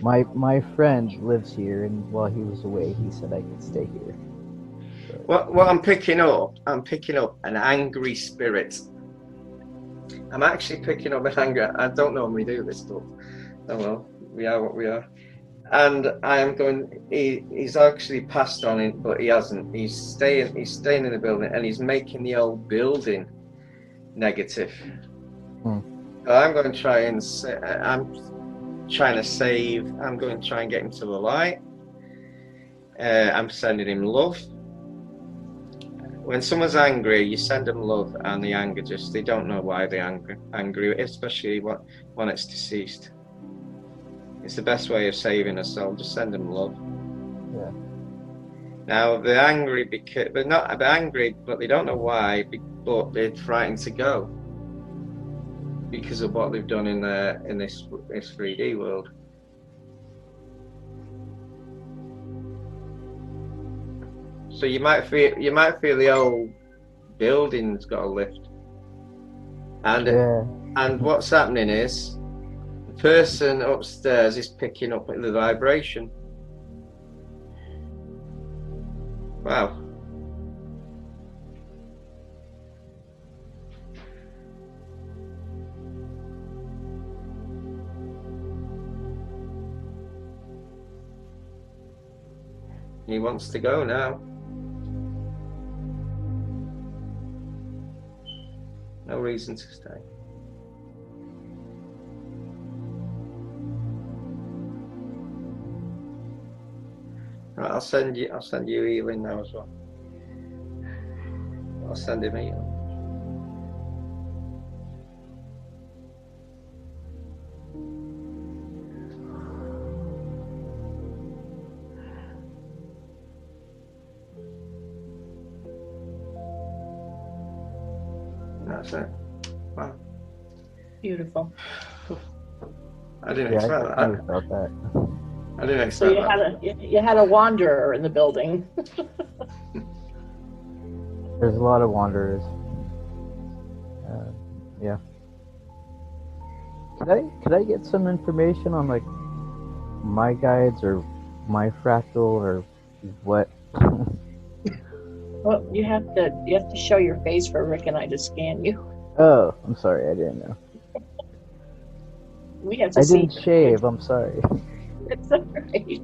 My friend lives here, and while he was away, he said I could stay here. What I'm picking up an angry spirit. I'm actually picking up an anger. I don't normally do this stuff. Oh well, we are what we are. And I am going. He's actually passed on it, but he hasn't. He's staying in the building, and he's making the old building negative. So I'm going to try and I'm trying to save. I'm going to try and get him to the light. I'm sending him love. When someone's angry, you send them love, and the anger they don't know why they're angry, especially when it's deceased. It's the best way of saving a soul. Just send them love. Yeah. Now they're angry because they're angry, but they don't know why. But they're frightened to go because of what they've done in this 3D world. So you might feel the old building's got a lift, and what's happening is the person upstairs is picking up the vibration. Wow. He wants to go now. No reason to stay. Right, I'll send you healing now as well. I'll send him healing. That's it. Wow. Beautiful. I didn't expect that. I felt that. I didn't So expect you had a wanderer in the building. There's a lot of wanderers. Yeah. Could I get some information on like my guides or my fractal or what? Well, you have to show your face for Rick and I to scan you. Oh, I'm sorry, I didn't know. We have to I see. didn't shave. I'm sorry. It's all right.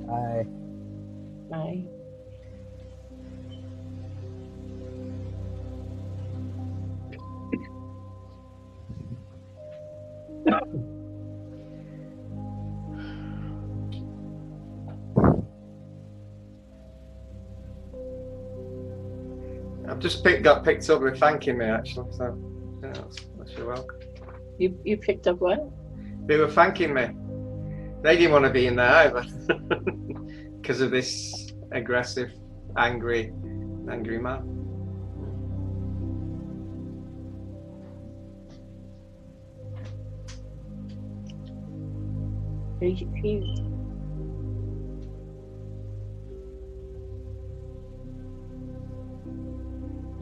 Hi. Hi. I've just got picked up with thanking me actually, so yeah, that's your welcome. You picked up what? They were thanking me. They didn't want to be in there either because of this aggressive, angry man.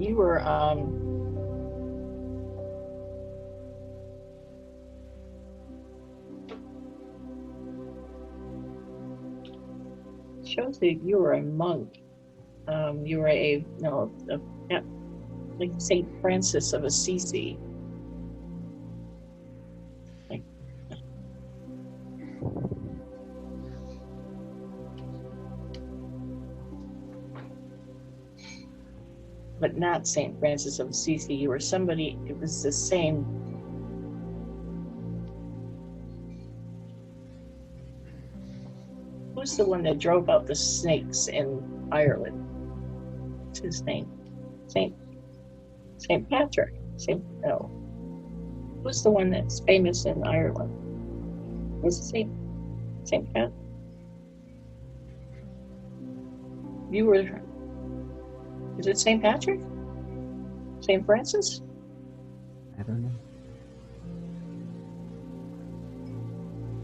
You were shows that you were a monk. You were like Saint Francis of Assisi. but not St. Francis of Assisi. You were somebody, it was the same. Who's the one that drove out the snakes in Ireland? What's his name? St. Patrick. No. Who's the one that's famous in Ireland? Was it St. Pat? You were. Is it St. Patrick? St. Francis? I don't know.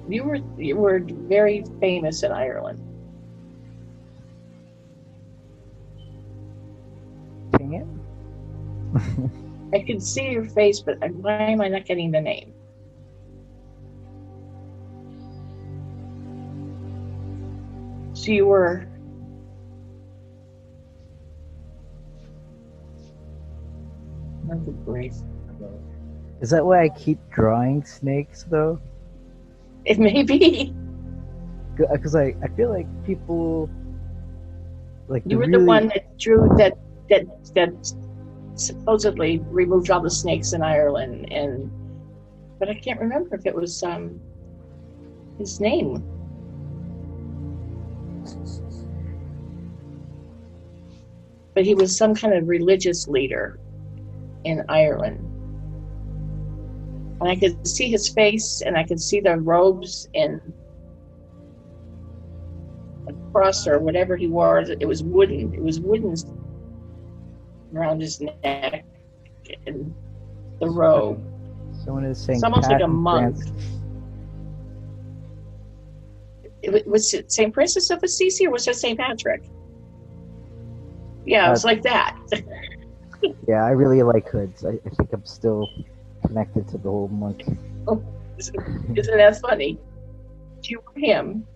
You were very famous in Ireland. Dang it. I can see your face, but why am I not getting the name? So you were. Is that why I keep drawing snakes, though? It may be. Because I feel like people like You were the one that drew that supposedly removed all the snakes in Ireland, but I can't remember if it was his name. But he was some kind of religious leader in Ireland. And I could see his face, and I could see the robes and a cross or whatever he wore. It was wooden. It was wooden around his neck and the robe. Someone is saying it's almost like a monk. Was it St. Francis of Assisi or was it St. Patrick? Yeah, it was like that. Yeah, I really like hoods. I think I'm still connected to the whole monk. Oh, isn't that funny? You were him.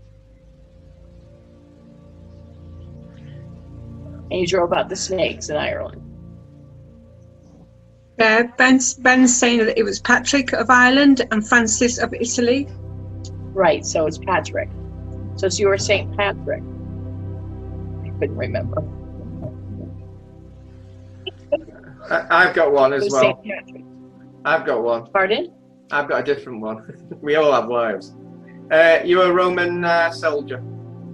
And you drove out the snakes in Ireland. Yeah, Ben's saying that it was Patrick of Ireland and Francis of Italy. Right, so it's Patrick. So you were St. Patrick. I couldn't remember. I've got one as well. St. Patrick. I've got one. Pardon? I've got a different one. We all have lives. You were a Roman soldier.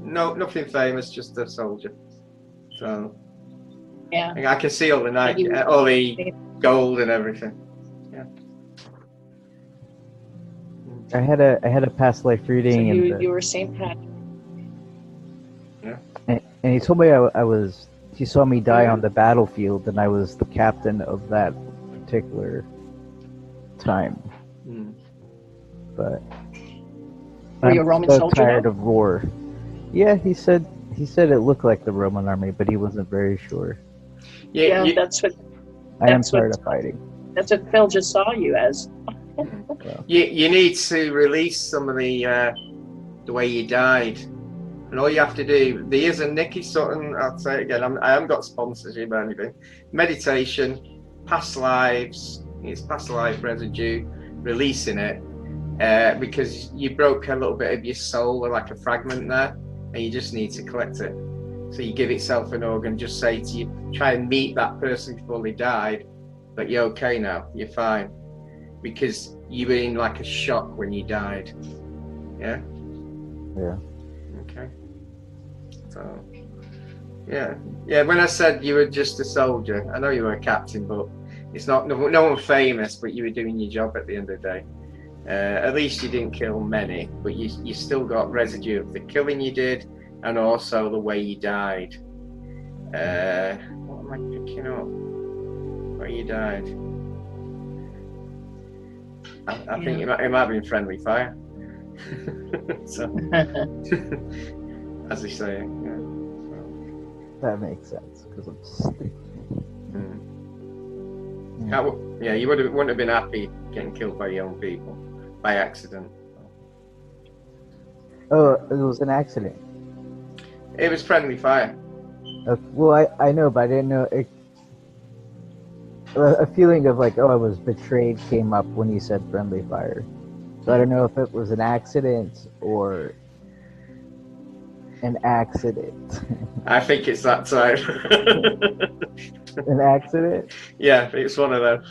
No, nothing famous, just a soldier. So yeah, I can see all the all the gold and everything. Yeah. I had a past life reading. So you were St. Patrick. Yeah. And he told me he saw me die on the battlefield, and I was the captain of that particular time. But were you a Roman soldier? Tired of war. Yeah, he said it looked like the Roman army, but he wasn't very sure. Yeah, that's what. I am tired of fighting. That's what Phil just saw you as. You need to release some of the way you died. And all you have to do, there is a Nicky Sutton, I'll say it again, I haven't got sponsorship or anything. Meditation, past lives, it's past life residue, releasing it, because you broke a little bit of your soul, or like a fragment there, and you just need to collect it. So you give itself an organ, just say to you, try and meet that person before they died, but you're okay now, you're fine. Because you were in like a shock when you died. Yeah? Yeah. Okay. So, yeah, when I said you were just a soldier, I know you were a captain, but it's not no one famous, but you were doing your job at the end of the day. At least you didn't kill many, but you still got residue of the killing you did, and also the way you died. What am I picking up? Where you died? I think it might have been friendly fire. So, as they say, yeah. That makes sense because I'm stupid. Yeah, you wouldn't have been happy getting killed by your own people by accident. Oh, it was an accident. It was friendly fire. Well, I know, but I didn't know. A feeling of like, oh, I was betrayed came up when you said friendly fire. So I don't know if it was an accident or an accident. I think it's that time. An accident? Yeah, it's one of them.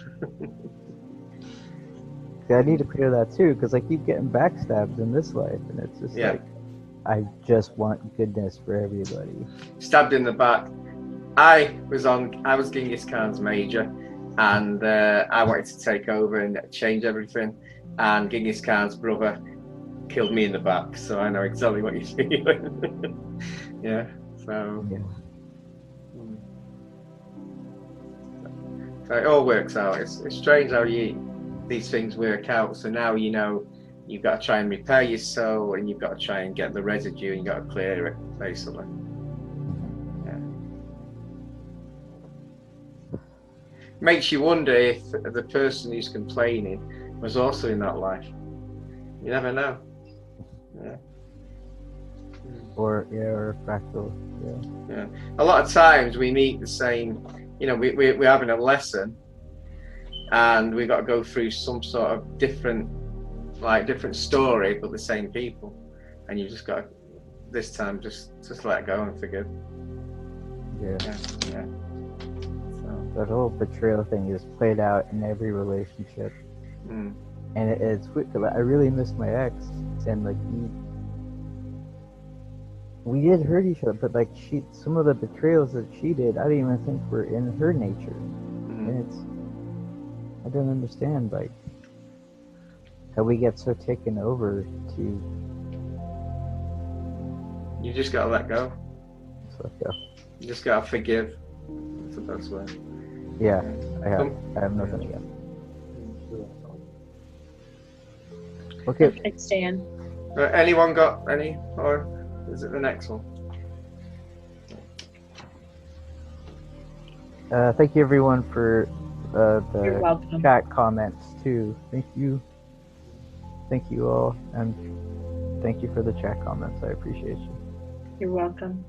See, I need to clear that too, because I keep getting backstabbed in this life, and it's just Yeah. like, I just want goodness for everybody. Stabbed in the back. I was Genghis Khan's major, and I wanted to take over and change everything. And Genghis Khan's brother killed me in the back, so I know exactly what you're feeling. Yeah, so. Yeah. So it all works out. It's strange how these things work out. So now you know you've got to try and repair your soul, and you've got to try and get the residue, and you've got to clear it, basically. Yeah. Makes you wonder if the person who's complaining was also in that life. You never know. Yeah. Or a fractal. Yeah. A lot of times we meet the same. You know, we're having a lesson, and we've got to go through some sort of different story, but the same people, and you just got to, this time, just let go and forgive. Yeah. Yeah. So. That whole betrayal thing is played out in every relationship, and it's weird, 'cause I really miss my ex, and like we did hurt each other, but like some of the betrayals that she did, I didn't even think were in her nature. And I don't understand like how we get so taken over to. You just gotta let go. Just let go. You just gotta forgive. That's the best way. Yeah, I have nothing again. Okay. Thanks, Dan. Anyone got any, or is it the next one? Thank you everyone for You're the welcome. chat comments too. Thank you all, and thank you for the chat comments. I appreciate you. You're welcome.